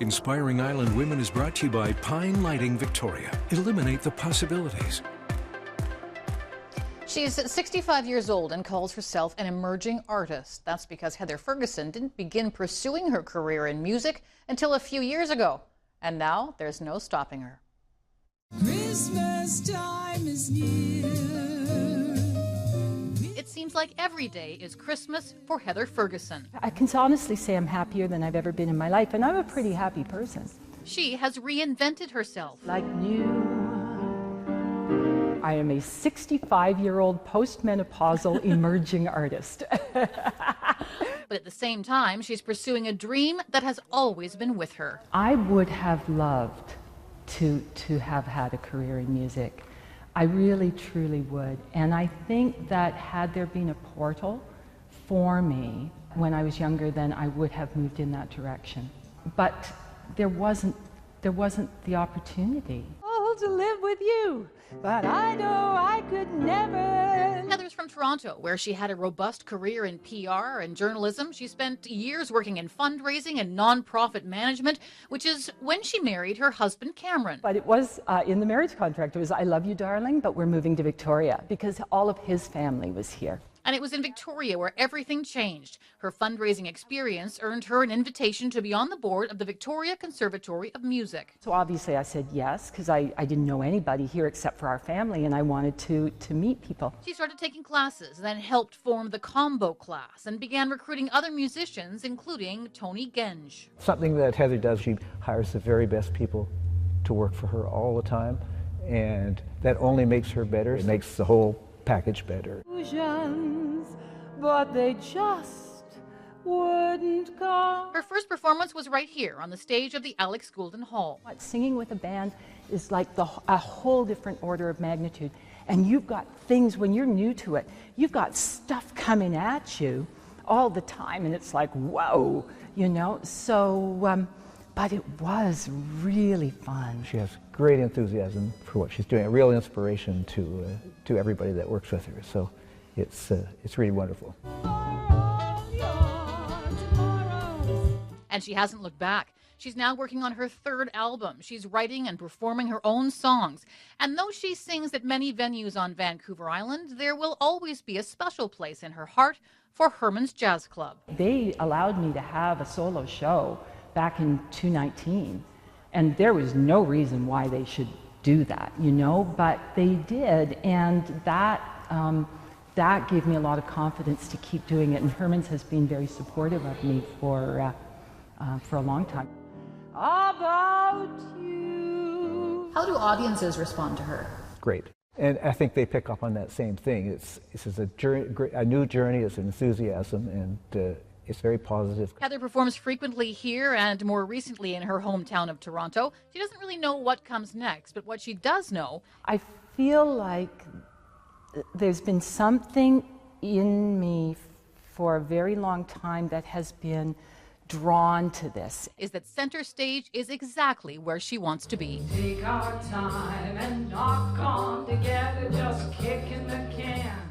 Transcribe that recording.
Inspiring Island Women is brought to you by Pine Lighting Victoria. Eliminate the possibilities. She's 65 years old and calls herself an emerging artist. That's because Heather Ferguson didn't begin pursuing her career in music until a few years ago. And now there's no stopping her. Christmas time is near. It seems like every day is Christmas for Heather Ferguson. I can honestly say I'm happier than I've ever been in my life, and I'm a pretty happy person. She has reinvented herself. Like new. I am a 65-year-old postmenopausal emerging artist. But at the same time, she's pursuing a dream that has always been with her. I would have loved to have had a career in music. I really, truly would. And I think that had there been a portal for me when I was younger, then I would have moved in that direction. But there wasn't the opportunity. Oh, to live with you, but I know I could never. Heather's from Toronto, where she had a robust career in PR and journalism. She spent years working in fundraising and nonprofit management, which is when she married her husband, Cameron. But it was in the marriage contract, it was, "I love you, darling, but we're moving to Victoria," because all of his family was here. And it was in Victoria where everything changed. Her fundraising experience earned her an invitation to be on the board of the Victoria Conservatory of Music. So obviously I said yes, because I didn't know anybody here except for our family, and I wanted to meet people. She started taking classes, then helped form the combo class and began recruiting other musicians, including Tony Genge. Something that Heather does, she hires the very best people to work for her all the time, and that only makes her better. It makes the whole package better. But they just wouldn't come. Her first performance was right here on the stage of the Alex Goulden Hall. Singing with a band is like a whole different order of magnitude. And you've got things, when you're new to it, you've got stuff coming at you all the time, and it's like, whoa, you know? So, but it was really fun. She has great enthusiasm for what she's doing, a real inspiration to everybody that works with her. So it's really wonderful. And she hasn't looked back. She's now working on her third album. She's writing and performing her own songs. And though she sings at many venues on Vancouver Island, there will always be a special place in her heart for Herman's Jazz Club. They allowed me to have a solo show back in 2019, and there was no reason why they should do that, you know, but they did, and that gave me a lot of confidence to keep doing it, and Herman's has been very supportive of me for a long time. About you. How do audiences respond to her? Great. And I think they pick up on that same thing. It's a journey, a new journey, it's an enthusiasm, and it's very positive. Heather performs frequently here and more recently in her hometown of Toronto. She doesn't really know what comes next, but what she does know... I feel like there's been something in me for a very long time that has been drawn to this. ...is that center stage is exactly where she wants to be. Take our time and knock on together, just kicking the can.